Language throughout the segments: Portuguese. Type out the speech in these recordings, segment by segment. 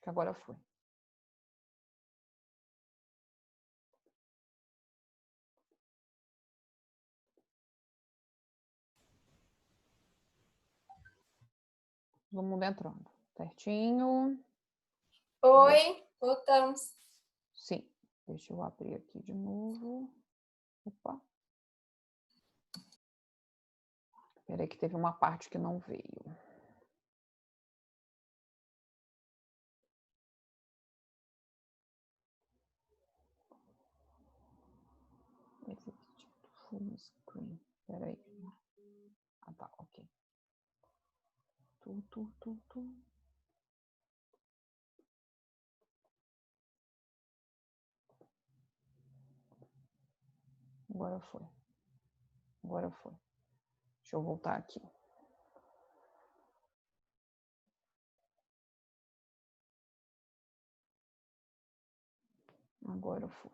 que agora foi. Todo mundo entrando. Certinho. Oi, voltamos. Sim. Deixa eu abrir aqui de novo. Opa. Espera aí que teve uma parte que não veio. Full screen. Espera aí. Ah, tá, ok. Agora foi. Agora foi. Deixa eu voltar aqui. Agora foi.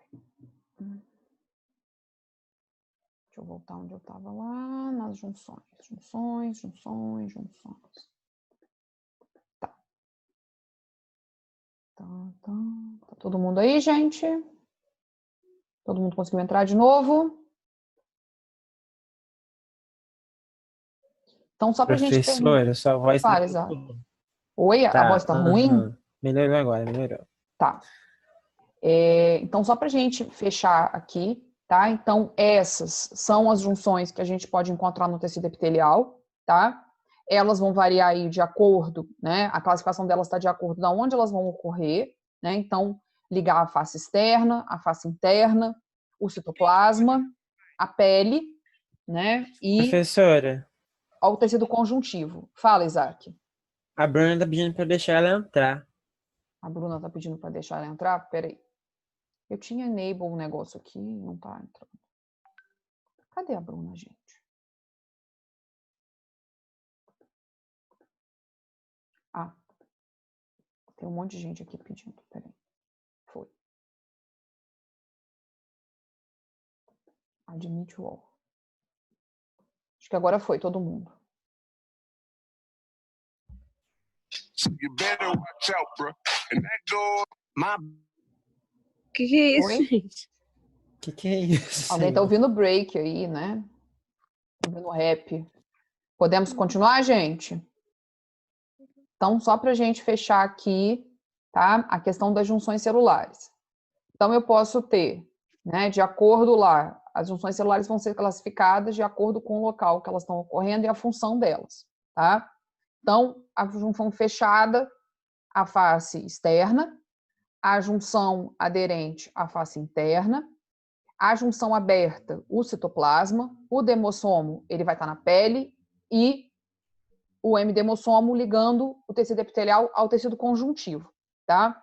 Deixa eu voltar onde eu estava lá, nas junções. Junções. Tá. Tá todo mundo aí, gente? Todo mundo conseguiu entrar de novo? Então, só para a gente terminar. Professora, sua voz tá Fala, Isaac. Oi, a voz tá ruim? Melhorou agora, melhorou. Tá. Então, só para a gente fechar aqui, tá? Então, essas são as junções que a gente pode encontrar no tecido epitelial, tá? Elas vão variar aí de acordo, né? A classificação delas está de acordo de onde elas vão ocorrer, né? Então, ligar a face externa, a face interna, o citoplasma, a pele, né? E Professora, ao tecido conjuntivo. Fala, Isaac. a Bruna tá pedindo pra eu deixar ela entrar. A Bruna tá pedindo para deixar ela entrar? Peraí. Eu tinha enable um negócio aqui, não tá entrando. Cadê a Bruna, gente? Ah, tem um monte de gente aqui pedindo. Peraí. Foi. Admit all. Acho que agora foi todo mundo. You better watch out, bro. And that goes my... Que é isso, Oi? gente? Que é isso? Alguém tá ouvindo break aí, né? Tá ouvindo rap. Podemos continuar, gente? Então, só para a gente fechar aqui, tá? A questão das junções celulares. Então, eu posso ter, né, de acordo lá, as junções celulares vão ser classificadas de acordo com o local que elas estão ocorrendo e a função delas, tá? Então, a junção fechada, a face externa, a junção aderente, a face interna, a junção aberta, o citoplasma, o demossomo, ele vai estar na pele, e o hemidemossomo ligando o tecido epitelial ao tecido conjuntivo, tá?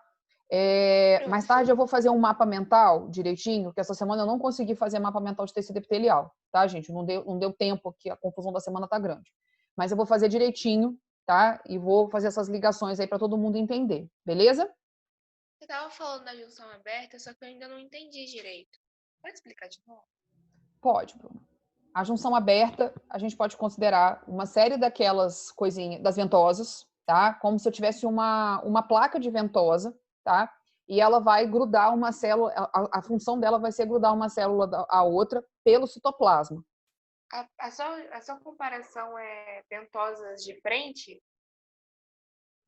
Mais tarde eu vou fazer um mapa mental direitinho, que essa semana eu não consegui fazer mapa mental de tecido epitelial, tá, gente? Não deu tempo aqui, a confusão da semana tá grande. Mas eu vou fazer direitinho, tá? E vou fazer essas ligações aí para todo mundo entender, beleza? Você estava falando da junção aberta, só que eu ainda não entendi direito. Pode explicar de novo? Pode, Bruno. A junção aberta, a gente pode considerar uma série daquelas coisinhas, das ventosas, tá? Como se eu tivesse uma placa de ventosa, tá? E ela vai grudar uma célula, a função dela vai ser grudar uma célula à outra pelo citoplasma. A sua comparação é ventosas de frente?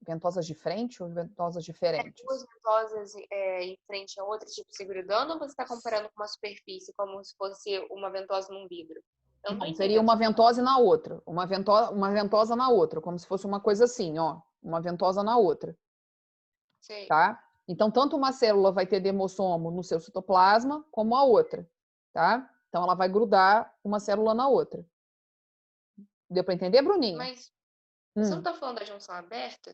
Ventosas de frente ou ventosas diferentes? Duas ventosas em frente a outra, tipo, se grudando, ou você está comparando com uma superfície, como se fosse uma ventosa num vidro? Não, seria uma ventosa na outra, uma ventosa na outra, como se fosse uma coisa assim, ó, uma ventosa na outra. Sei. Tá? Então, tanto uma célula vai ter demossomo no seu citoplasma, como a outra, tá? Então, ela vai grudar uma célula na outra. Deu para entender, Bruninha? Mas você não está falando da junção aberta?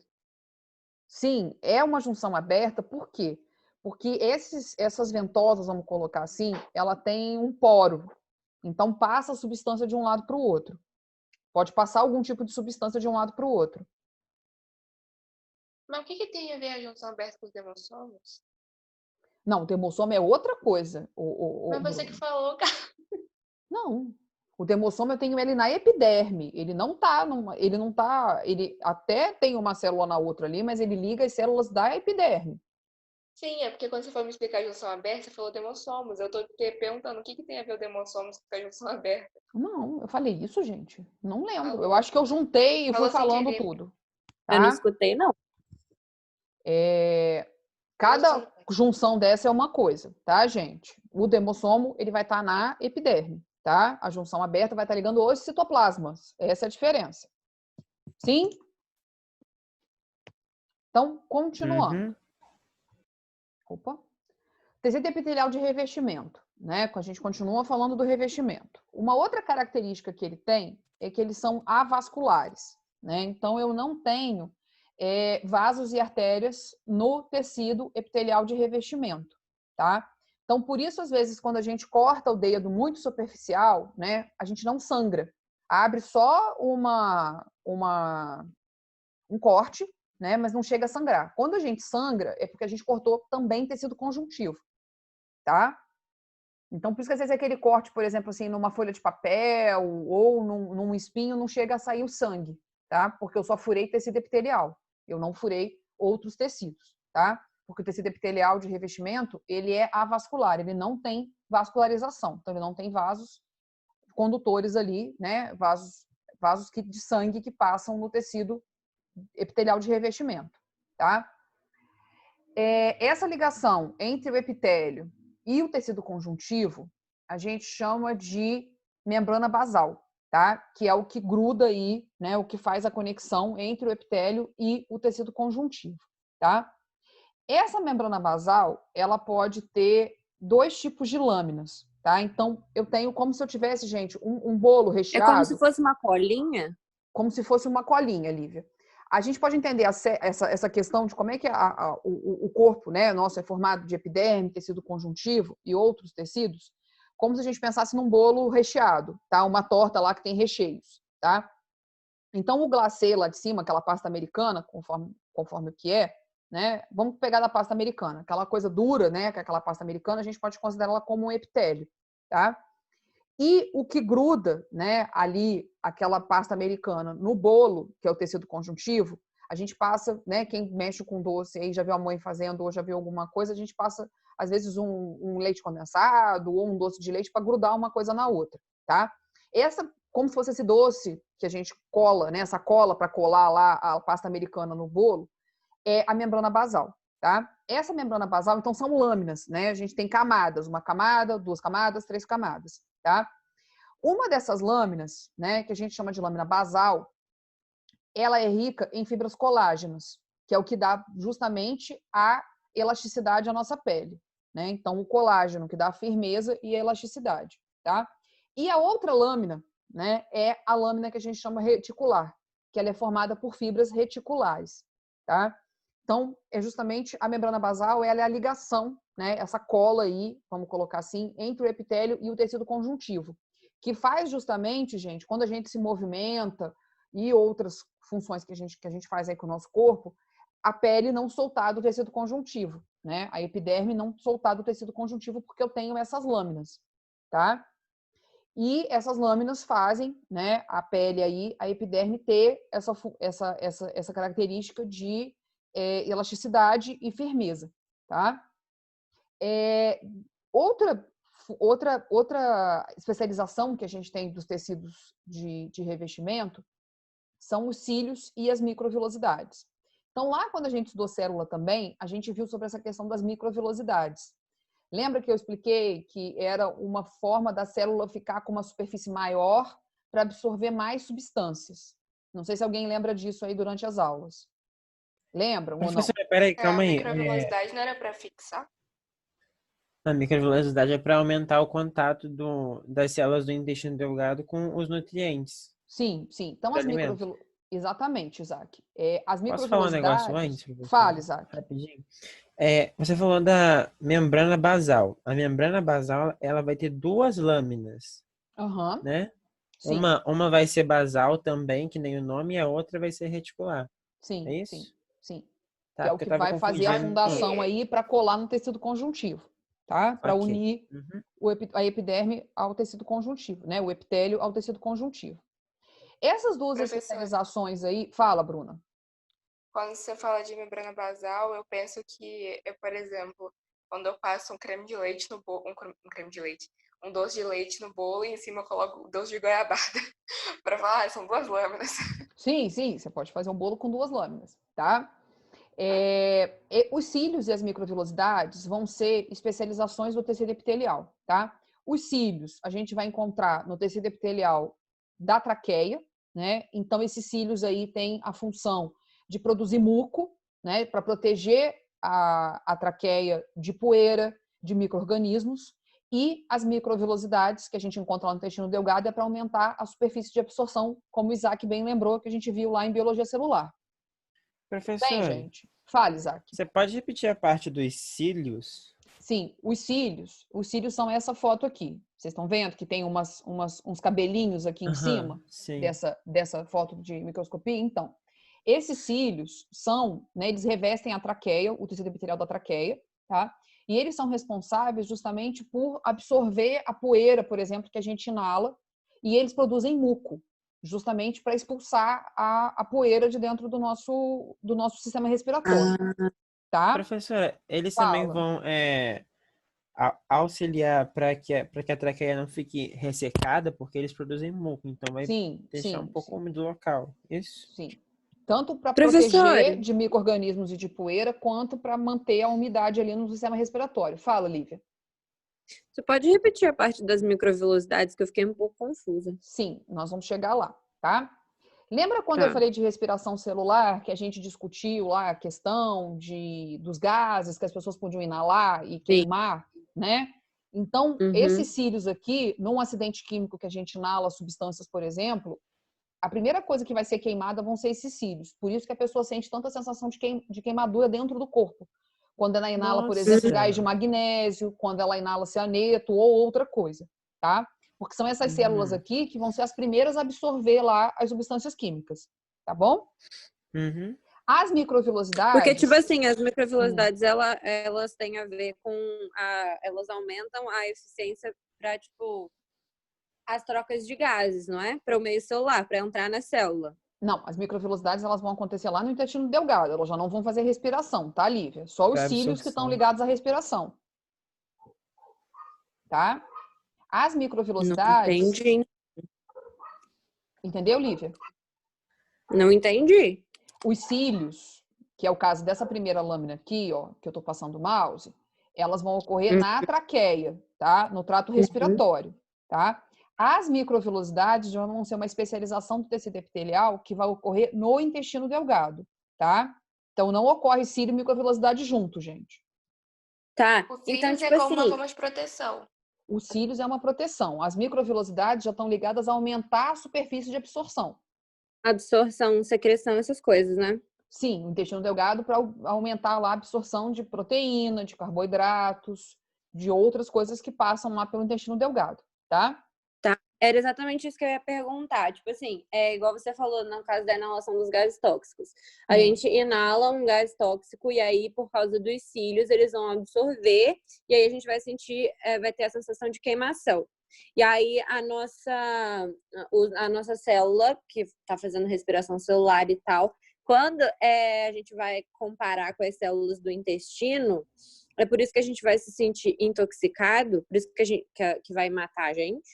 Sim, é uma junção aberta, por quê? Porque essas ventosas, vamos colocar assim, ela tem um poro. Então, passa a substância de um lado para o outro. Pode passar algum tipo de substância de um lado para o outro. Mas o que tem a ver a junção aberta com os demossomos? Não, o demossomo é outra coisa. Mas você que falou, cara. Não, O demossomo eu tenho ele na epiderme. Ele até tem uma célula na outra ali, mas ele liga as células da epiderme. Sim, é porque quando você for me explicar a junção aberta, você falou demossomos. Eu tô te perguntando o que tem a ver o demossomos com a junção aberta. Não, eu falei isso, gente. Não lembro. Falou. Eu acho que eu juntei e fui Falou sem falando querer. tudo. Eu não Tá? escutei, não. Cada junção dessa é uma coisa, tá, gente? O demossomo, ele vai estar na epiderme, tá? A junção aberta vai estar ligando os citoplasmas. Essa é a diferença. Sim? Então, continuando. Uhum. Opa. Tecido epitelial de revestimento, né? A gente continua falando do revestimento. Uma outra característica que ele tem é que eles são avasculares, né? Então, eu não tenho vasos e artérias no tecido epitelial de revestimento, tá? Então, por isso, às vezes, quando a gente corta o dedo muito superficial, né? A gente não sangra. Abre só um corte, né? Mas não chega a sangrar. Quando a gente sangra, é porque a gente cortou também tecido conjuntivo, tá? Então, por isso que às vezes aquele corte, por exemplo, assim, numa folha de papel ou num espinho, não chega a sair o sangue, tá? Porque eu só furei tecido epitelial. Eu não furei outros tecidos, tá? Porque o tecido epitelial de revestimento, ele é avascular, ele não tem vascularização. Então, ele não tem vasos condutores ali, né? Vasos de sangue que passam no tecido epitelial de revestimento, tá? Essa ligação entre o epitélio e o tecido conjuntivo, a gente chama de membrana basal, tá? Que é o que gruda aí, né? O que faz a conexão entre o epitélio e o tecido conjuntivo, tá? Essa membrana basal, ela pode ter dois tipos de lâminas, tá? Então, eu tenho como se eu tivesse, gente, um bolo É recheado. como se fosse uma colinha? Como se fosse uma colinha, Lívia. A gente pode entender essa questão de como é que o corpo, né, nosso é formado de epiderme, tecido conjuntivo e outros tecidos, como se a gente pensasse num bolo recheado, tá? Uma torta lá que tem recheios, tá? Então, o glacê lá de cima, aquela pasta americana, conforme o que é, né? Vamos pegar da pasta americana. Aquela coisa dura, né? Que é aquela pasta americana, a gente pode considerar ela como um epitélio, tá? E o que gruda, né, ali, aquela pasta americana, no bolo, que é o tecido conjuntivo, a gente passa, né, quem mexe com doce, aí já viu a mãe fazendo ou já viu alguma coisa, a gente passa, às vezes, um leite condensado ou um doce de leite para grudar uma coisa na outra, tá? Essa, como se fosse esse doce que a gente cola, né, essa cola para colar lá a pasta americana no bolo, é a membrana basal, tá? Essa membrana basal, então, são lâminas, né? A gente tem camadas, uma camada, duas camadas, três camadas, tá? Uma dessas lâminas, né, que a gente chama de lâmina basal, ela é rica em fibras colágenas, que é o que dá justamente a elasticidade à nossa pele, né? Então, o colágeno que dá a firmeza e a elasticidade, tá? E a outra lâmina, né, é a lâmina que a gente chama reticular, que ela é formada por fibras reticulares, tá? Então, é justamente a membrana basal, ela é a ligação, né, essa cola aí, vamos colocar assim, entre o epitélio e o tecido conjuntivo, que faz justamente, gente, quando a gente se movimenta e outras funções que a gente faz aí com o nosso corpo, a pele não soltar do tecido conjuntivo, né? A epiderme não soltar do tecido conjuntivo porque eu tenho essas lâminas, tá? E essas lâminas fazem, né, a pele aí, a epiderme ter essa característica de elasticidade e firmeza, tá? Outra especialização que a gente tem dos tecidos de revestimento são os cílios e as microvilosidades. Então, lá quando a gente estudou célula também, a gente viu sobre essa questão das microvilosidades. Lembra que eu expliquei que era uma forma da célula ficar com uma superfície maior para absorver mais substâncias? Não sei se alguém lembra disso aí durante as aulas. Lembram ou não? Professora, peraí, calma A aí. microvelocidade não era para fixar? A microvelocidade é para aumentar o contato das células do intestino delgado com os nutrientes Sim. Então, do as alimento. microvelocidades... Exatamente, Isaac. As Posso falar um negócio microvelocidades... antes, professora? Fala, Isaac. Rapidinho. Você falou da membrana basal. A membrana basal, ela vai ter duas lâminas, Aham, né? sim, Uma vai ser basal também, que nem o nome, e a outra vai ser reticular. É sim. isso? Que Tá, é o porque que eu tava vai fazer a confundindo. fundação aí para colar no tecido conjuntivo, tá? Para Ok. unir Uhum. a epiderme ao tecido conjuntivo, né? O epitélio ao tecido conjuntivo. Essas duas Professora. especializações aí, fala, Bruna. Quando você fala de membrana basal, eu penso que, por exemplo, quando eu passo um creme de leite no bolo, um doce de leite no bolo e em cima eu coloco doce de goiabada para falar, são 2 lâminas. Sim, você pode fazer um bolo com 2 lâminas, tá? Os cílios e as microvilosidades vão ser especializações do tecido epitelial, tá? Os cílios a gente vai encontrar no tecido epitelial da traqueia, né? Então, esses cílios aí têm a função de produzir muco, né? Para proteger a traqueia de poeira, de micro-organismos. E as microvilosidades, que a gente encontra lá no intestino delgado, é para aumentar a superfície de absorção, como o Isaac bem lembrou, que a gente viu lá em biologia celular. Bem, Professor, gente. Fale, Isaac. você pode repetir a parte dos cílios? Sim, os cílios são essa foto aqui. Vocês estão vendo que tem uns cabelinhos aqui em cima Sim. dessa foto de microscopia? Então, esses cílios são, né, eles revestem a traqueia, o tecido epitelial da traqueia, tá? E eles são responsáveis justamente por absorver a poeira, por exemplo, que a gente inala, e eles produzem muco, justamente para expulsar a poeira de dentro do nosso sistema respiratório, tá? Professora, eles também Fala. vão auxiliar para que a traqueia não fique ressecada, porque eles produzem muco, então vai Sim, deixar um pouco úmido o local. Isso? sim. Tanto para Professor, proteger de micro-organismos e de poeira, quanto para manter a umidade ali no sistema respiratório. Fala, Lívia. você pode repetir a parte das microvelocidades que eu fiquei um pouco confusa. Sim, nós vamos chegar lá, tá? Lembra quando eu Tá. falei de respiração celular, que a gente discutiu lá a questão dos gases que as pessoas podiam inalar e queimar, né? Então, esses cílios aqui, num acidente químico que a gente inala substâncias, por exemplo, a primeira coisa que vai ser queimada vão ser esses cílios. Por isso que a pessoa sente tanta sensação de queimadura dentro do corpo. Quando ela inala, por exemplo, gás de magnésio, quando ela inala cianeto ou outra coisa, tá? Porque são essas células aqui que vão ser as primeiras a absorver lá as substâncias químicas, tá bom? As microvilosidades... Porque, tipo assim, as microvelocidades, elas têm a ver com... elas aumentam a eficiência para, tipo, as trocas de gases, não é? Para o meio celular, para entrar na célula. Não, as microvelocidades elas vão acontecer lá no intestino delgado, elas já não vão fazer respiração, tá, Lívia? Só os cílios que estão ligados à respiração. Tá? As microvelocidades... Não entendi. Entendeu, Lívia? Não entendi. Os cílios, que é o caso dessa primeira lâmina aqui, ó, que eu tô passando o mouse, elas vão ocorrer na traqueia, tá? No trato respiratório, tá? As microvilosidades já vão ser uma especialização do tecido epitelial que vai ocorrer no intestino delgado, tá? Então, não ocorre cílio e microvilosidade junto, gente. Tá. O Então, cílios tipo é como uma assim, forma de proteção. Os cílios é uma proteção. As microvilosidades já estão ligadas a aumentar a superfície de absorção. absorção, secreção, essas coisas, né? Sim, o intestino delgado para aumentar lá a absorção de proteína, de carboidratos, de outras coisas que passam lá pelo intestino delgado, tá? Tá. Era exatamente isso que eu ia perguntar. Tipo assim, é igual você falou no caso da inalação dos gases tóxicos. A gente inala um gás tóxico e aí, por causa dos cílios, eles vão absorver e aí a gente vai sentir, vai ter a sensação de queimação. E aí a nossa célula, que está fazendo respiração celular e tal, quando a gente vai comparar com as células do intestino, é por isso que a gente vai se sentir intoxicado, por isso que vai matar a gente.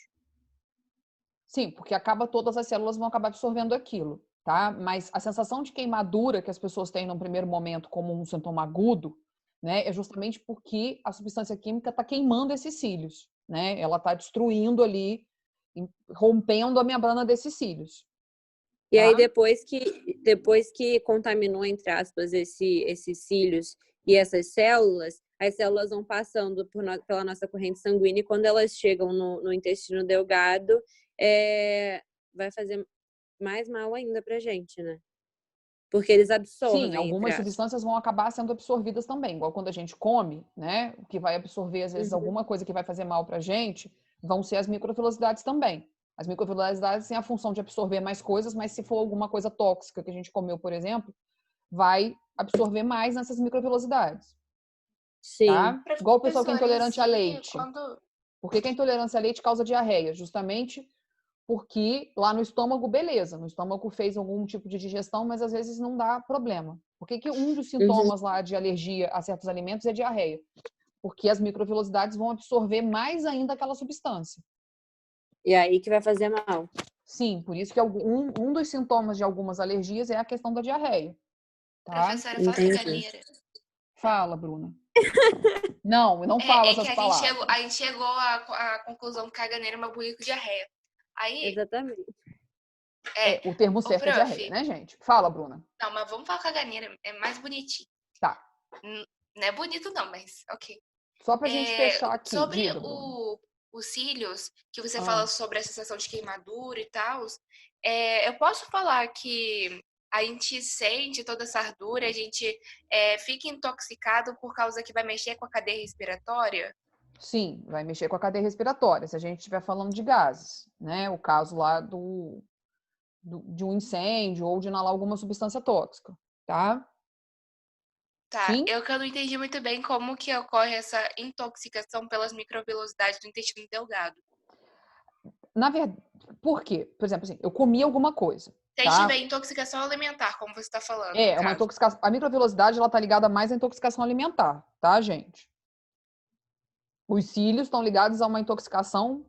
Sim, porque todas as células vão acabar absorvendo aquilo, tá? Mas a sensação de queimadura que as pessoas têm no primeiro momento como um sintoma agudo, né, é justamente porque a substância química está queimando esses cílios, né? Ela está destruindo ali, rompendo a membrana desses cílios. E aí, depois que contaminou, entre aspas, esses cílios e essas células, as células vão passando pela nossa corrente sanguínea e quando elas chegam no intestino delgado, vai fazer mais mal ainda pra gente, né? Porque eles absorvem. Sim, algumas substâncias vão acabar sendo absorvidas também, igual quando a gente come, né? O que vai absorver, às vezes, alguma coisa que vai fazer mal pra gente, vão ser as microvilosidades também. As microvilosidades têm a função de absorver mais coisas, mas se for alguma coisa tóxica que a gente comeu, por exemplo, vai absorver mais nessas microvilosidades. Sim. tá? Igual o pessoal que é Professora, intolerante a em si, leite. quando... Por que que a intolerância a leite causa diarreia? Justamente porque lá no estômago, beleza, no estômago fez algum tipo de digestão, mas às vezes não dá problema. Por que que um dos sintomas lá de alergia a certos alimentos é diarreia? Porque as microvilosidades vão absorver mais ainda aquela substância. E aí que vai fazer mal. Sim, por isso que um dos sintomas de algumas alergias é a questão da diarreia, tá? Professora, fala Entendi. caganeira. Fala, Bruna. Não, eu não falo É essas que palavras. a gente chegou à conclusão que caganeira é uma burrico diarreia. Aí, Exatamente. O termo ô certo é diarreia, prof, né, gente? Fala, Bruna. não, mas vamos falar caganeira, é mais bonitinho. Tá. Não é bonito não, mas ok. Só pra gente fechar aqui. Sobre Diga, Bruna. os cílios, que você Ah. fala sobre a sensação de queimadura e tal, eu posso falar que a gente sente toda essa ardura, a gente fica intoxicado por causa que vai mexer com a cadeia respiratória? Sim, vai mexer com a cadeia respiratória, se a gente estiver falando de gases, né? O caso lá de um incêndio ou de inalar alguma substância tóxica, tá? Tá, Sim? eu que eu não entendi muito bem como que ocorre essa intoxicação pelas microvilosidades do intestino delgado. Na verdade, por quê? Por exemplo, assim, eu comi alguma coisa, Se a gente tá? tiver intoxicação alimentar, como você está falando, no É uma caso. intoxicação. A microvilosidade, ela tá ligada mais à intoxicação alimentar, tá, gente? Os cílios estão ligados a uma intoxicação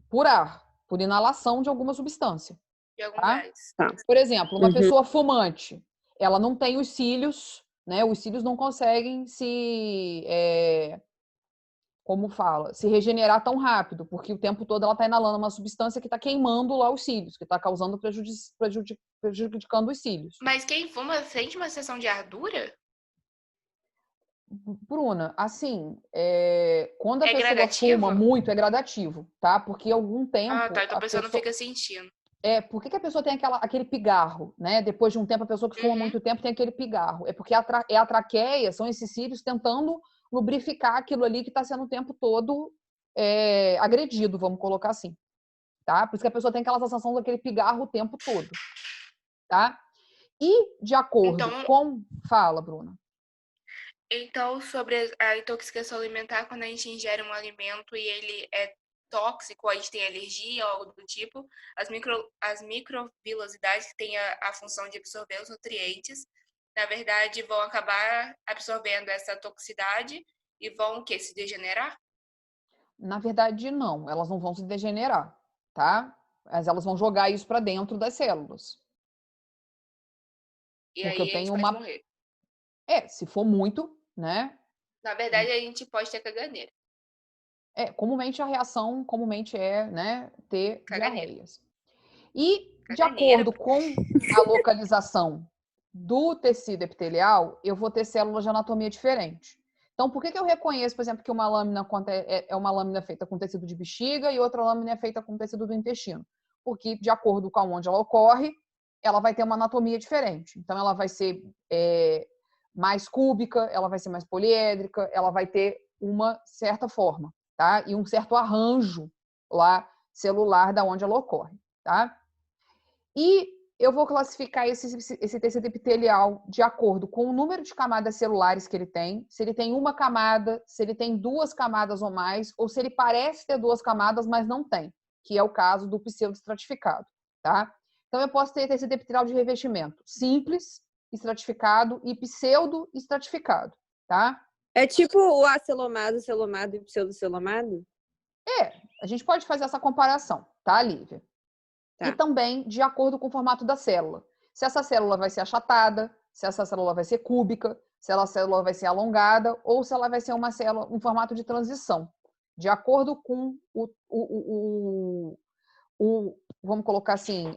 por ar, por inalação de alguma substância, De algum tá? gás. Tá. Por exemplo, uma Uhum. pessoa fumante, ela não tem os cílios, né? Os cílios não conseguem como fala, se regenerar tão rápido, porque o tempo todo ela está inalando uma substância que está queimando lá os cílios, que está causando prejudicando os cílios. Mas quem fuma sente uma sensação de ardura? Bruna, assim, quando a É pessoa gradativo? fuma muito, é gradativo, tá? Porque algum Ah, tá. tempo Então a a pessoa não pessoa. fica sentindo. Por que que a pessoa tem aquele pigarro, né? Depois de um tempo, a pessoa que fuma Uhum. muito tempo tem aquele pigarro. É porque a traqueia, são esses cílios tentando lubrificar aquilo ali que está sendo o tempo todo agredido, vamos colocar assim, tá? Por isso que a pessoa tem aquela sensação daquele pigarro o tempo todo, tá? E de acordo Então, com... Fala, Bruna. Então, sobre a intoxicação alimentar, quando a gente ingere um alimento e ele é tóxico, ou a gente tem alergia ou algo do tipo, as microvilosidades que têm a função de absorver os nutrientes, na verdade, vão acabar absorvendo essa toxicidade e vão o quê? Se degenerar? Na verdade, não. Elas não vão se degenerar, tá? Mas elas vão jogar isso para dentro das células. E Porque eu aí a gente tenho pode uma... morrer. Se for muito, né? Na verdade, a gente pode ter caganeira. Comumente a reação comumente né, ter Caganeira. diarreias. E de Caganeira. acordo com a localização do tecido epitelial, eu vou ter células de anatomia diferente. Então, por que que eu reconheço, por exemplo, que uma lâmina é uma lâmina feita com tecido de bexiga e outra lâmina é feita com tecido do intestino? Porque, de acordo com onde ela ocorre, ela vai ter uma anatomia diferente. Então, ela vai ser mais cúbica, ela vai ser mais poliédrica, ela vai ter uma certa forma, tá? E um certo arranjo lá celular da onde ela ocorre, tá? E eu vou classificar esse tecido epitelial de acordo com o número de camadas celulares que ele tem, se ele tem uma camada, se ele tem duas camadas ou mais, ou se ele parece ter duas camadas, mas não tem, que é o caso do pseudoestratificado, tá? Então, eu posso ter tecido epitelial de revestimento simples, estratificado e pseudoestratificado, tá? É tipo o acelomado, celomado e pseudocelomado? A gente pode fazer essa comparação, tá, Lívia? Tá. E também de acordo com o formato da célula. Se essa célula vai ser achatada, se essa célula vai ser cúbica, se essa célula vai ser alongada ou se ela vai ser uma célula em formato de transição. De acordo com vamos colocar assim,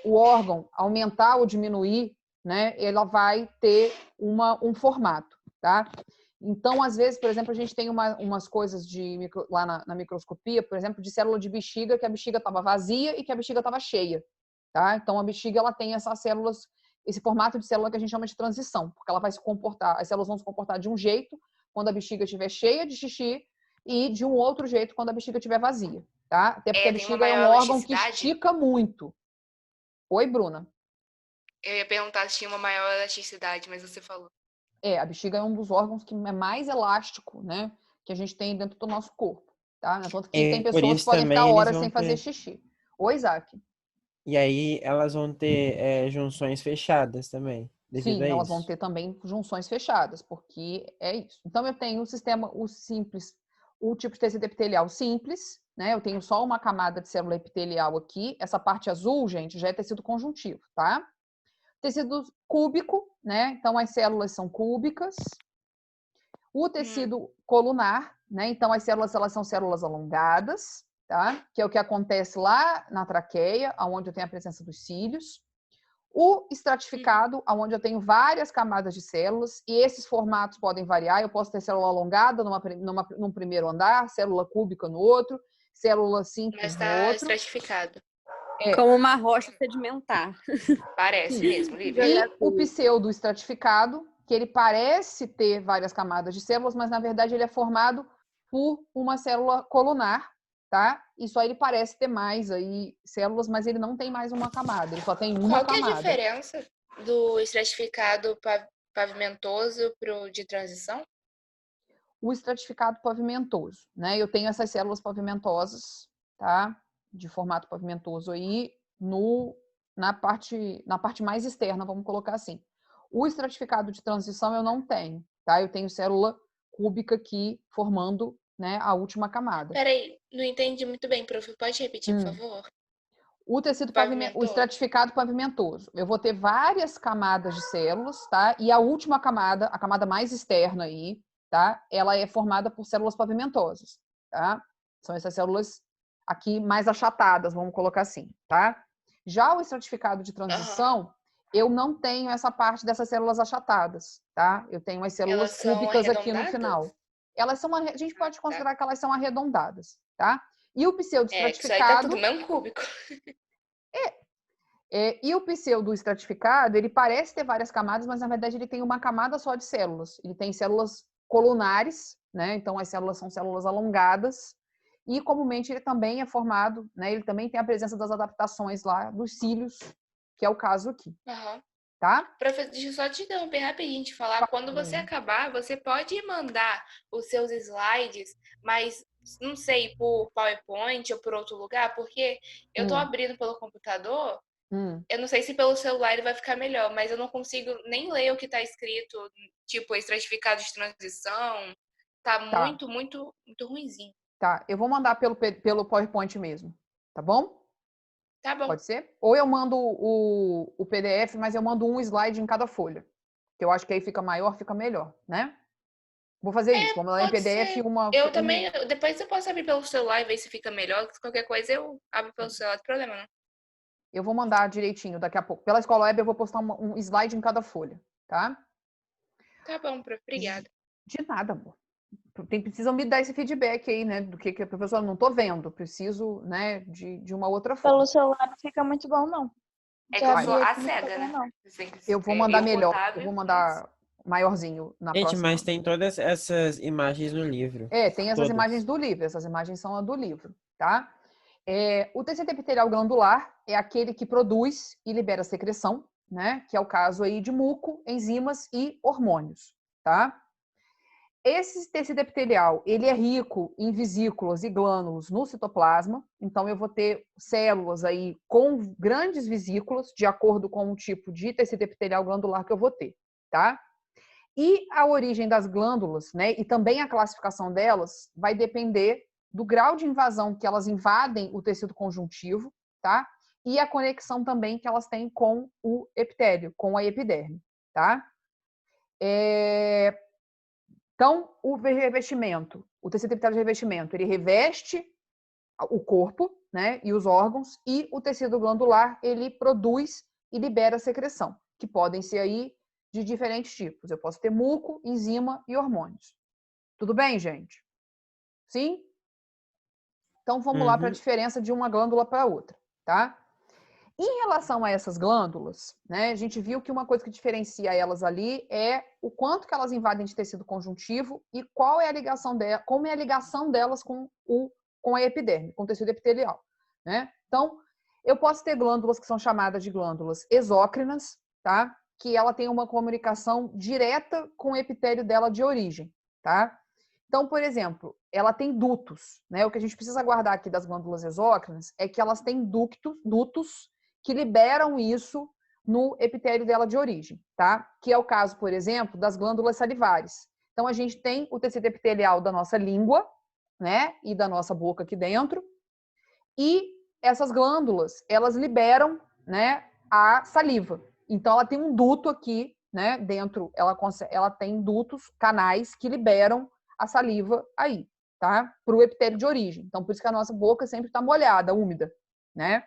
o órgão aumentar ou diminuir, né, ela vai ter um formato, tá? Então, às vezes, por exemplo, a gente tem umas coisas lá na microscopia, por exemplo, de célula de bexiga, que a bexiga estava vazia e que a bexiga estava cheia, tá? Então, a bexiga, ela tem essas células, esse formato de célula que a gente chama de transição, porque ela vai se comportar, as células vão se comportar de um jeito quando a bexiga estiver cheia de xixi e de um outro jeito quando a bexiga estiver vazia, tá? Até porque a Tem uma bexiga é um maior órgão que elasticidade? estica muito. Oi, Bruna? Eu ia perguntar se tinha uma maior elasticidade, mas você falou. A bexiga é um dos órgãos que é mais elástico, né? Que a gente tem dentro do nosso corpo, tá? Tanto que tem Por pessoas que isso podem ficar também eles horas vão sem fazer ter. xixi. Oi, Isaac. E aí elas vão ter junções fechadas também, devido Sim, a elas vão isso. ter também junções fechadas, porque é isso. Então, eu tenho o sistema, o simples, o tipo de tecido epitelial simples, né? Eu tenho só uma camada de célula epitelial aqui. Essa parte azul, gente, já é tecido conjuntivo, tá? Tecido cúbico, né? Então, as células são cúbicas. O tecido colunar, né? Então, as células, elas são células alongadas, tá? Que é o que acontece lá na traqueia, onde eu tenho a presença dos cílios. O estratificado, onde eu tenho várias camadas de células, e esses formatos podem variar. Eu posso ter célula alongada num primeiro andar, célula cúbica no outro, célula simples Mas no tá outro. estratificado. Como uma rocha sedimentar. Parece Sim. mesmo, Lívia. E o pseudo-estratificado, que ele parece ter várias camadas de células, mas na verdade ele é formado por uma célula colunar, tá? E só ele parece ter mais aí células, mas ele não tem mais uma camada, ele só tem uma Qual que é a camada. diferença do estratificado pavimentoso pro de transição? O estratificado pavimentoso, né? Eu tenho essas células pavimentosas, tá? De formato pavimentoso aí na parte mais externa, vamos colocar assim. O estratificado de transição eu não tenho, tá? Eu tenho célula cúbica aqui formando, né, a última camada. Peraí, não entendi muito bem, prof. Pode repetir, por favor? O tecido o Pavimentoso. estratificado pavimentoso. Eu vou ter várias camadas de células, tá? E a última camada, a camada mais externa aí, tá? Ela é formada por células pavimentosas, tá? São essas células aqui mais achatadas, vamos colocar assim, tá? Já o estratificado de transição, eu não tenho essa parte dessas células achatadas, tá? Eu tenho as células Elas são cúbicas aqui no arredondadas? final. Elas são, a gente pode Tá. considerar que elas são arredondadas, tá? E o Que isso aí tá tudo pseudo-estratificado, mesmo cúbico. e o pseudo-estratificado, ele parece ter várias camadas, mas na verdade ele tem uma camada só de células. Ele tem células colunares, né? Então as células são células alongadas. E comumente ele também é formado, né? Ele também tem a presença das adaptações lá dos cílios, que é o caso aqui, tá? Prof, deixa eu só te interromper rapidinho te falar. Quando você acabar, você pode mandar os seus slides, mas não sei, por PowerPoint ou por outro lugar, porque eu tô abrindo pelo computador. Eu não sei se pelo celular ele vai ficar melhor, mas eu não consigo nem ler o que tá escrito, tipo, estratificado de transição. Tá muito, muito, muito ruinzinho. Tá, eu vou mandar pelo PowerPoint mesmo, tá bom? Tá bom. Pode ser? Ou eu mando o PDF, mas eu mando um slide em cada folha. Que eu acho que aí fica maior, fica melhor, né? Vou fazer isso, vou mandar em Pode PDF ser. Eu também, depois eu posso abrir pelo celular e ver se fica melhor. Qualquer coisa eu abro pelo celular, não tem problema não. Eu vou mandar direitinho daqui a pouco. Pela Escola Web eu vou postar um slide em cada folha, tá? Tá bom, prof. Obrigada. De nada, amor. Precisam me dar esse feedback aí, né? Do que a professora não tô vendo. Preciso, né, de uma outra forma. Pelo celular não fica muito bom, não. É Já que eu abri sou a aqui, não cega, fica né? bom, não. Eu vou mandar melhor. Botável, Eu vou mandar maiorzinho na Gente, próxima. mas tem todas essas imagens no livro. Tem essas Todas. imagens do livro. Essas imagens são a do livro, tá? O tecido epitelial glandular é aquele que produz e libera secreção, né? Que é o caso aí de muco, enzimas e hormônios, tá? Esse tecido epitelial, ele é rico em vesículas e glânulos no citoplasma, então eu vou ter células aí com grandes vesículas, de acordo com o tipo de tecido epitelial glandular que eu vou ter, tá? E a origem das glândulas, né, e também a classificação delas, vai depender do grau de invasão que elas invadem o tecido conjuntivo, tá? E a conexão também que elas têm com o epitélio, com a epiderme, tá? Então, o revestimento, o tecido epitelial de revestimento, ele reveste o corpo, né, e os órgãos, e o tecido glandular, ele produz e libera secreção, que podem ser aí de diferentes tipos. Eu posso ter muco, enzima e hormônios. Tudo bem, gente? Sim? Então, vamos lá para a diferença de uma glândula para outra, tá? Em relação a essas glândulas, né, a gente viu que uma coisa que diferencia elas ali é o quanto que elas invadem de tecido conjuntivo e qual é a ligação dela, como é a ligação delas com a epiderme, com o tecido epitelial, né? Então, eu posso ter glândulas que são chamadas de glândulas exócrinas, tá? que ela tem uma comunicação direta com o epitélio dela de origem, tá? Então, por exemplo, ela tem dutos, né? O que a gente precisa guardar aqui das glândulas exócrinas é que elas têm dutos que liberam isso no epitélio dela de origem, tá? Que é o caso, por exemplo, das glândulas salivares. Então, a gente tem o tecido epitelial da nossa língua, né? E da nossa boca aqui dentro. E essas glândulas, elas liberam, né, a saliva. Então, ela tem um duto aqui, né, dentro, ela tem dutos, canais que liberam a saliva aí, tá? Para o epitélio de origem. Então, por isso que a nossa boca sempre está molhada, úmida, né?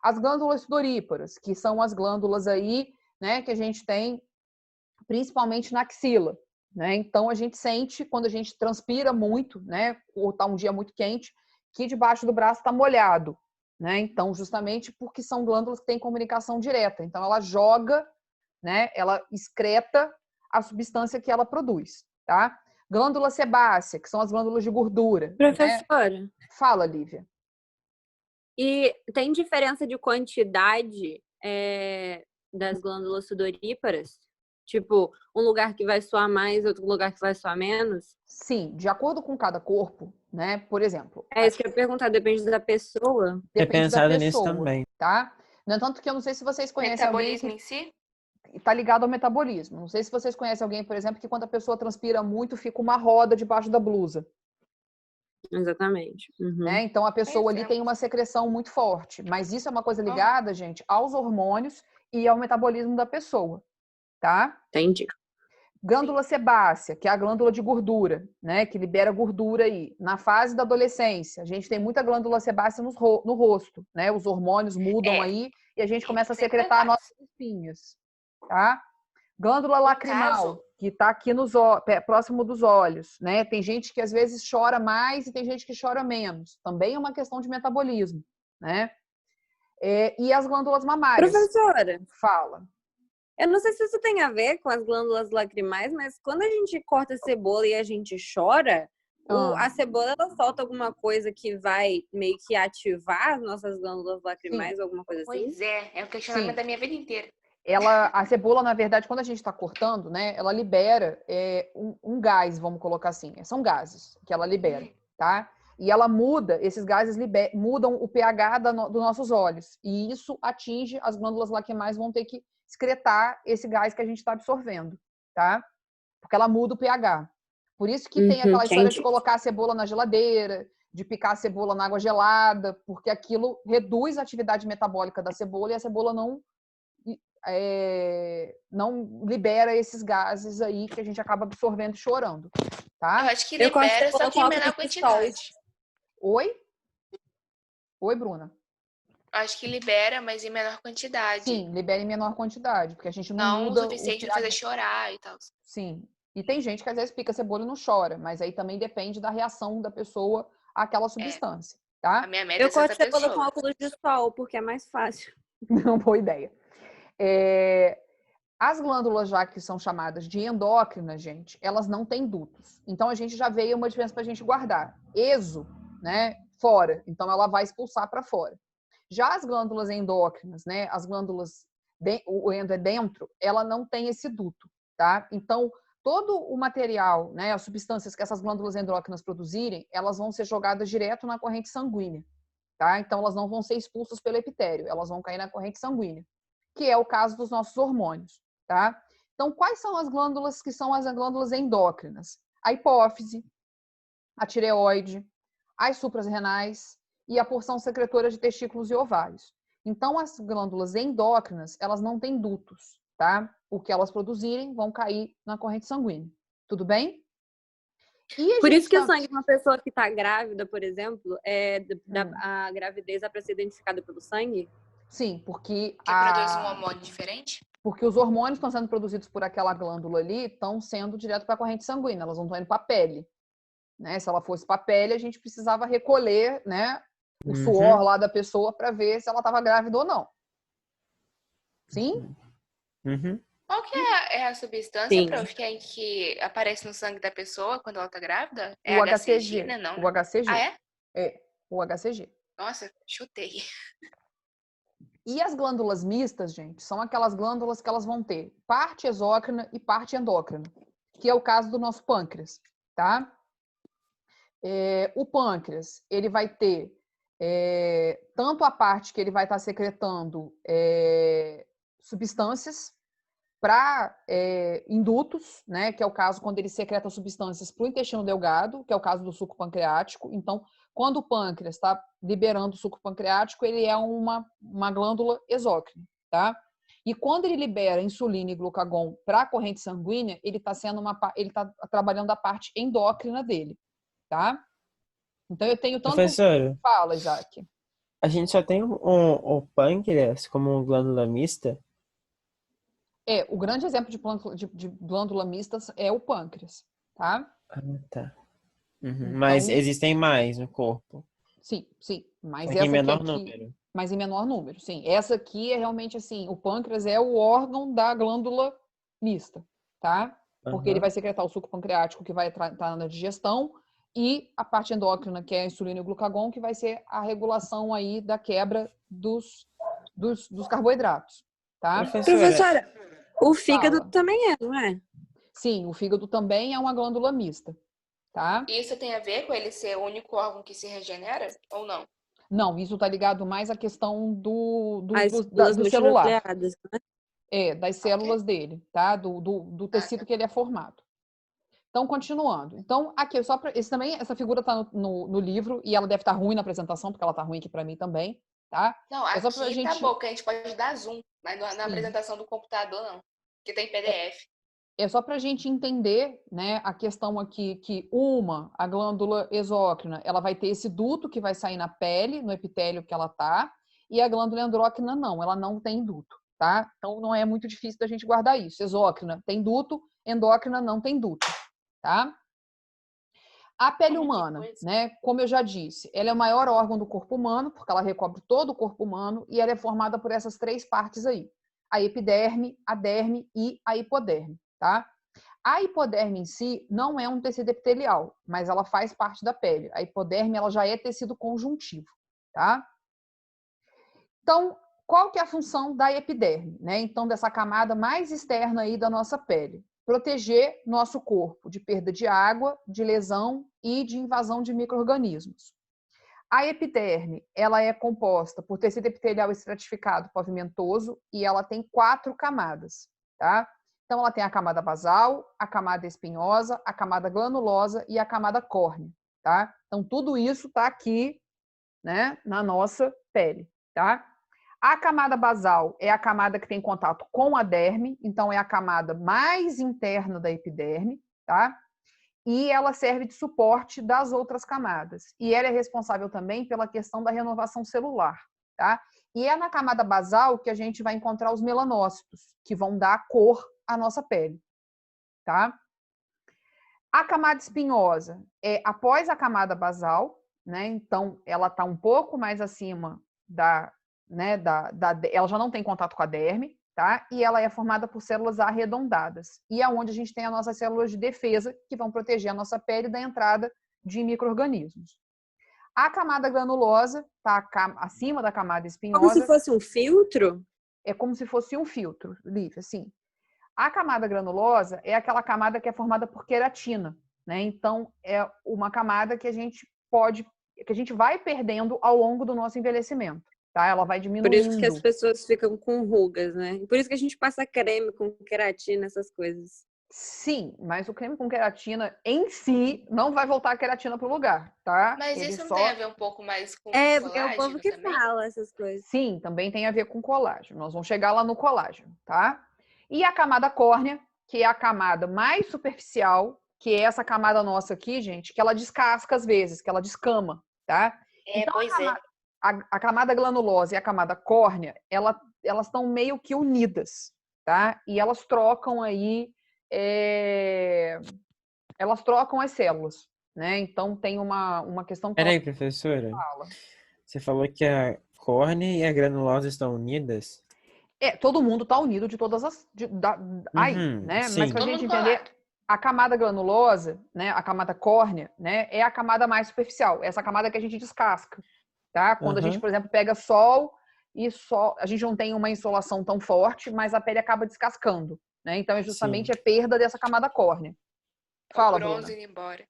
As glândulas sudoríparas, que são as glândulas aí, né, que a gente tem principalmente na axila, né? Então, a gente sente, quando a gente transpira muito, né, ou tá um dia muito quente, que debaixo do braço está molhado, né? Então, justamente porque são glândulas que têm comunicação direta. Então, ela joga, né? Ela excreta a substância que ela produz, tá? Glândula sebácea, que são as glândulas de gordura. Né? Professora, Fala, Lívia. e tem diferença de quantidade das glândulas sudoríparas? Tipo, um lugar que vai suar mais, outro lugar que vai suar menos? Sim, de acordo com cada corpo, né? Por exemplo, É isso que eu ia perguntar, depende da pessoa. Ter depende da pensado nisso pessoa, também. tá? No entanto, que eu não sei se vocês conhecem alguém Metabolismo que em si? está ligado ao metabolismo. Não sei se vocês conhecem alguém, por exemplo, que quando a pessoa transpira muito, fica uma roda debaixo da blusa. Exatamente. Uhum. Né? Então, a pessoa ali Exemplo. tem uma secreção muito forte. Mas isso é uma coisa ligada, gente, aos hormônios e ao metabolismo da pessoa, tá? Entendi. Glândula sebácea, que é a glândula de gordura, né? Que libera gordura aí. Na fase da adolescência, a gente tem muita glândula sebácea no rosto, né? Os hormônios mudam aí e a gente começa a secretar nossas espinhas, tá? Glândula lacrimal, que está aqui próximo dos olhos, né? Tem gente que às vezes chora mais e tem gente que chora menos. Também é uma questão de metabolismo, né? E as glândulas mamárias. Professora, Fala. eu não sei se isso tem a ver com as glândulas lacrimais, mas quando a gente corta a cebola e a gente chora, a cebola ela solta alguma coisa que vai meio que ativar as nossas glândulas lacrimais, alguma coisa assim? Pois é o questionamento da minha vida inteira. A cebola, na verdade, quando a gente está cortando, né, ela libera um gás, vamos colocar assim. São gases que ela libera, tá? E ela muda, esses gases mudam o pH dos nossos olhos. E isso atinge, as glândulas lacrimais vão ter que excretar esse gás que a gente está absorvendo, tá? Porque ela muda o pH. Por isso que tem aquela história de colocar a cebola na geladeira, de picar a cebola na água gelada, porque aquilo reduz a atividade metabólica da cebola e a cebola não libera esses gases aí que a gente acaba absorvendo e chorando, tá? Eu acho que libera, só que em menor quantidade. Oi? Oi, Bruna? Acho que libera, mas em menor quantidade. Sim, libera em menor quantidade, porque a gente não muda o suficiente para fazer chorar e tal. Sim. E tem gente que às vezes pica cebola e não chora, mas aí também depende da reação da pessoa àquela substância, tá? A minha meta Eu é ser corto essa cebola pessoa. com óculos de sol, porque é mais fácil. Não, boa ideia. As glândulas já que são chamadas de endócrinas, gente, elas não têm dutos. Então a gente já veio uma diferença para a gente guardar. Exo, né, fora. Então ela vai expulsar para fora. Já as glândulas endócrinas, né, as glândulas, o endo é dentro, ela não tem esse duto, tá? Então todo o material, né, as substâncias que essas glândulas endócrinas produzirem, elas vão ser jogadas direto na corrente sanguínea, tá? Então elas não vão ser expulsas pelo epitélio, elas vão cair na corrente sanguínea, que é o caso dos nossos hormônios, tá? Então, quais são as glândulas que são as glândulas endócrinas? A hipófise, a tireoide, as suprarrenais e a porção secretora de testículos e ovários. Então, as glândulas endócrinas, elas não têm dutos, tá? O que elas produzirem vão cair na corrente sanguínea. Tudo bem? Por isso que o sangue de uma pessoa que está grávida, por exemplo, a gravidez é para ser identificada pelo sangue? Sim, porque produz um hormônio diferente? Porque os hormônios que estão sendo produzidos por aquela glândula ali estão sendo direto para a corrente sanguínea, elas não estão indo para a pele. Né? Se ela fosse para a pele, a gente precisava recolher, né, o suor lá da pessoa para ver se ela estava grávida ou não. Sim? Uhum. Qual que é a substância, prof, que aparece no sangue da pessoa quando ela está grávida? É o HCG, né? Não, o HCG. Ah, é? É, o HCG. Nossa, chutei. E as glândulas mistas, gente, são aquelas glândulas que elas vão ter parte exócrina e parte endócrina, que é o caso do nosso pâncreas, tá? O pâncreas, ele vai ter tanto a parte que ele vai estar secretando substâncias para indutos, né, que é o caso quando ele secreta substâncias para o intestino delgado, que é o caso do suco pancreático. Então, quando o pâncreas está liberando o suco pancreático, ele é uma glândula exócrina, tá? E quando ele libera insulina e glucagon para a corrente sanguínea, ele está trabalhando a parte endócrina dele, tá? Então eu tenho tanto. Professora, Fala, Isaac. a gente só tem o pâncreas como glândula mista? O grande exemplo de glândula mista é o pâncreas, tá? Ah, tá. Uhum. Então, Mas existem mais no corpo. Sim. Mas Só que em essa menor aqui, número. mas em menor número, sim. Essa aqui é realmente assim, o pâncreas é o órgão da glândula mista, tá? Porque ele vai secretar o suco pancreático que vai estar na digestão e a parte endócrina, que é a insulina e o glucagon, que vai ser a regulação aí da quebra dos carboidratos, tá? Professora, o fígado Fala. também é, não é? Sim, o fígado também é uma glândula mista, tá? Isso tem a ver com ele ser o único órgão que se regenera ou não? Não, isso está ligado mais à questão do As células celular. multinucleadas, né? Das células dele, tá? Do tecido que ele é formado. Então, continuando. Então, aqui, só para. Essa figura está no livro e ela deve estar ruim na apresentação, porque ela está ruim aqui para mim também, tá? Não, aqui só pra tá bom, que a gente pode dar zoom, mas na Sim. apresentação do computador não, que tem PDF. É só para a gente entender, né, a questão aqui que a glândula exócrina, ela vai ter esse duto que vai sair na pele, no epitélio que ela tá, e a glândula endócrina não, ela não tem duto, tá? Então não é muito difícil da gente guardar isso. Exócrina tem duto, endócrina não tem duto, tá? A pele humana, né, como eu já disse, ela é o maior órgão do corpo humano, porque ela recobre todo o corpo humano e ela é formada por essas três partes aí: a epiderme, a derme e a hipoderme. Tá? A hipoderme em si não é um tecido epitelial, mas ela faz parte da pele. A hipoderme ela já é tecido conjuntivo, tá? Então, qual que é a função da epiderme, né? Então, dessa camada mais externa aí da nossa pele? Proteger nosso corpo de perda de água, de lesão e de invasão de micro-organismos. A epiderme, ela é composta por tecido epitelial estratificado pavimentoso e ela tem 4 camadas, tá? Então, ela tem a camada basal, a camada espinhosa, a camada granulosa e a camada córnea, tá? Então, tudo isso tá aqui, né, na nossa pele, tá? A camada basal é a camada que tem contato com a derme, então é a camada mais interna da epiderme, tá? E ela serve de suporte das outras camadas. E ela é responsável também pela questão da renovação celular, tá? E é na camada basal que a gente vai encontrar os melanócitos, que vão dar cor à nossa pele, tá? A camada espinhosa é após a camada basal, né? Então, ela está um pouco mais acima ela já não tem contato com a derme, tá? E ela é formada por células arredondadas. E é onde a gente tem as nossas células de defesa, que vão proteger a nossa pele da entrada de micro-organismos. A camada granulosa está acima da camada espinhosa. Como se fosse um filtro? É como se fosse um filtro, Lívia, assim. A camada granulosa é aquela camada que é formada por queratina, né? Então, é uma camada que a gente vai perdendo ao longo do nosso envelhecimento, tá? Ela vai diminuindo. Por isso que as pessoas ficam com rugas, né? Por isso que a gente passa creme com queratina, essas coisas. Sim, mas o creme com queratina em si não vai voltar a queratina para o lugar, tá? Mas isso não tem a ver um pouco mais com porque colágeno é o povo que também? fala essas coisas. Sim, também tem a ver com colágeno. Nós vamos chegar lá no colágeno, tá? E a camada córnea, que é a camada mais superficial, que é essa camada nossa aqui, gente, que ela descasca às vezes, que ela descama, tá? Então, a camada granulosa e a camada córnea, elas estão meio que unidas, tá? E elas trocam aí, elas trocam as células, né? Então, tem uma questão... Peraí, professora. Você falou que a córnea e a granulosa estão unidas? Todo mundo está unido de todas as... né? Sim. Mas para a gente entender, a camada granulosa, né? A camada córnea, né? É a camada mais superficial. Essa camada que a gente descasca, tá? Quando a gente, por exemplo, pega sol e só a gente não tem uma insolação tão forte, mas a pele acaba descascando, né? Então é justamente a perda dessa camada córnea. Fala, o bronze Bruna. indo embora.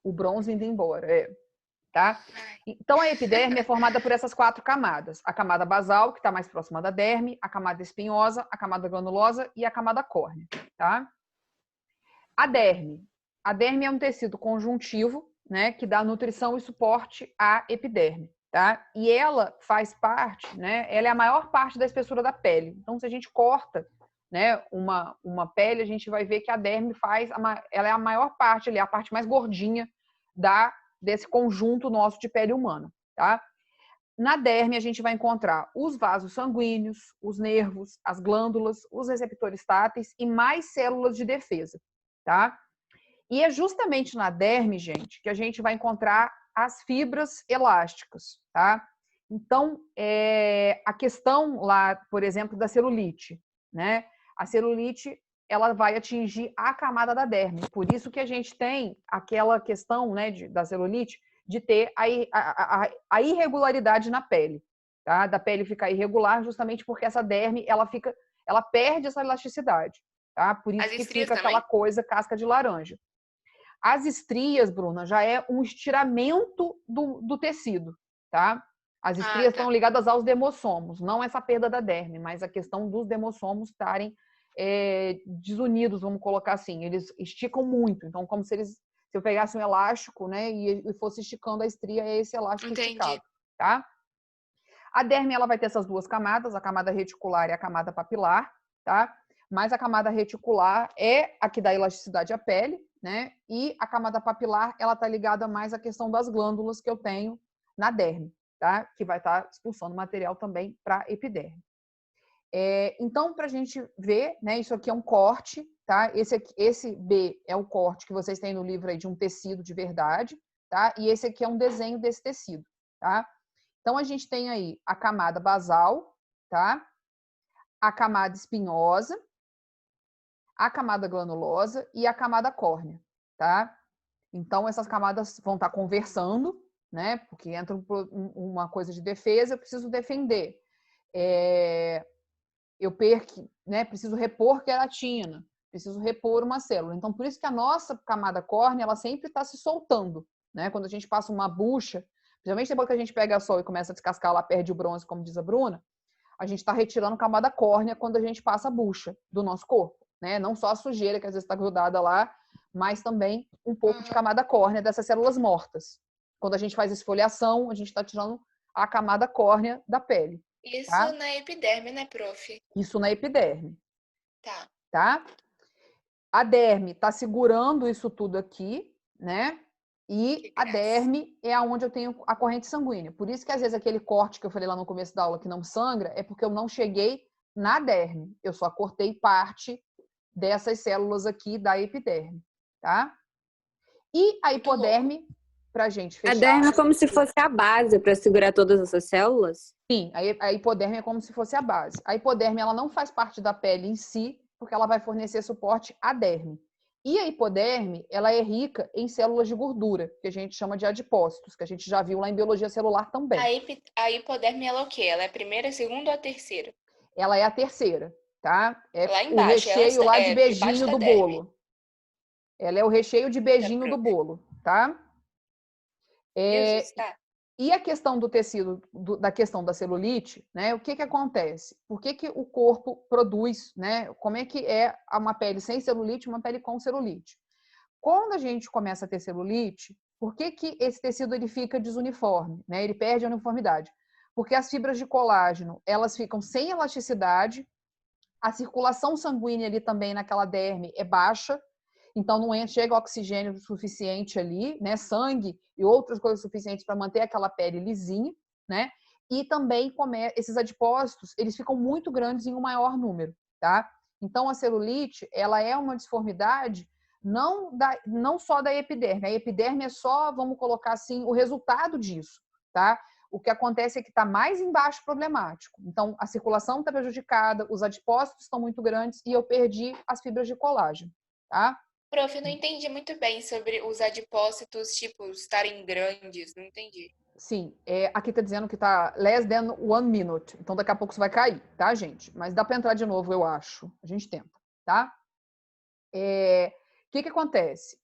O bronze indo embora, tá? Ai. Então a epiderme é formada por essas 4 camadas: a camada basal, que está mais próxima da derme, a camada espinhosa, a camada granulosa e a camada córnea, tá? A derme é um tecido conjuntivo, né, que dá nutrição e suporte à epiderme, tá? E ela faz parte, né, ela é a maior parte da espessura da pele. Então, se a gente corta, né, uma pele, a gente vai ver que a derme ela é a maior parte, ali, a parte mais gordinha desse conjunto nosso de pele humana, tá? Na derme, a gente vai encontrar os vasos sanguíneos, os nervos, as glândulas, os receptores táteis e mais células de defesa, tá? E é justamente na derme, gente, que a gente vai encontrar as fibras elásticas, tá? Então, a questão lá, por exemplo, da celulite, né? A celulite, ela vai atingir a camada da derme. Por isso que a gente tem aquela questão, né, da celulite, de ter a irregularidade na pele, tá? Da pele ficar irregular, justamente porque essa derme, ela perde essa elasticidade, tá? Por isso As que estrias fica aquela também? coisa casca de laranja. As estrias, Bruna, já é um estiramento do tecido, tá? As estrias estão ligadas aos demossomos, não essa perda da derme, mas a questão dos demossomos estarem desunidos, vamos colocar assim. Eles esticam muito, então como se eu pegasse um elástico, né, e fosse esticando a estria, é esse elástico esticado, tá? A derme, ela vai ter essas 2 camadas, a camada reticular e a camada papilar, tá? Mas a camada reticular é a que dá elasticidade à pele, né? E a camada papilar, ela tá ligada mais à questão das glândulas que eu tenho na derme, tá? Que vai estar expulsando material também para epiderme. Então, para a gente ver, né? Isso aqui é um corte, tá? Esse B é o corte que vocês têm no livro aí de um tecido de verdade, tá? E esse aqui é um desenho desse tecido, tá? Então, a gente tem aí a camada basal, tá? A camada espinhosa, a camada granulosa e a camada córnea, tá? Então, essas camadas vão estar conversando, né? Porque entra uma coisa de defesa, eu preciso defender. Eu né? Preciso repor queratina, preciso repor uma célula. Então, por isso que a nossa camada córnea, ela sempre está se soltando, né? Quando a gente passa uma bucha, principalmente depois que a gente pega sol e começa a descascar, ela perde o bronze, como diz a Bruna, a gente está retirando camada córnea quando a gente passa a bucha do nosso corpo, né? Não só a sujeira que às vezes está grudada lá, mas também um pouco de camada córnea dessas células mortas. Quando a gente faz esfoliação, a gente está tirando a camada córnea da pele. Isso tá? na epiderme, né, prof? Isso na epiderme. Tá. Tá? A derme está segurando isso tudo aqui, né? E a derme é onde eu tenho a corrente sanguínea. Por isso que, às vezes, aquele corte que eu falei lá no começo da aula que não sangra, é porque eu não cheguei na derme. Eu só cortei parte dessas células aqui da epiderme, tá? E a hipoderme, pra gente fechar... A derme é como se fosse a base para segurar todas essas células? Sim, a hipoderme é como se fosse a base. A hipoderme, ela não faz parte da pele em si, porque ela vai fornecer suporte à derme. E a hipoderme, ela é rica em células de gordura, que a gente chama de adipócitos, que a gente já viu lá em biologia celular também. A hipoderme, ela é o quê? Ela é a primeira, a segunda ou a terceira? Ela é a terceira, tá? É lá o embaixo. recheio lá de debaixo beijinho da do derme. bolo. Ela é o recheio de beijinho do bolo, tá? Jesus, tá. E a questão do tecido, da questão da celulite, né? O que acontece? Por que o corpo produz, né? Como é que é uma pele sem celulite e uma pele com celulite? Quando a gente começa a ter celulite, por que esse tecido ele fica desuniforme, né? Ele perde a uniformidade. Porque as fibras de colágeno, elas ficam sem elasticidade, a circulação sanguínea ali também naquela derme é baixa, então não chega oxigênio suficiente ali, né? Sangue e outras coisas suficientes para manter aquela pele lisinha, né? E também esses adipócitos, eles ficam muito grandes em um maior número, tá? Então a celulite, ela é uma disformidade não só da epiderme. A epiderme é só, vamos colocar assim, o resultado disso, tá? O que acontece é que está mais embaixo problemático. Então, a circulação está prejudicada, os adipócitos estão muito grandes e eu perdi as fibras de colágeno, tá? Prof, eu não entendi muito bem sobre os adipócitos, tipo, estarem grandes, não entendi. Sim, aqui tá dizendo que tá less than 1 minute. Então daqui a pouco isso vai cair, tá, gente? Mas dá para entrar de novo, eu acho. A gente tenta, tá? O que acontece?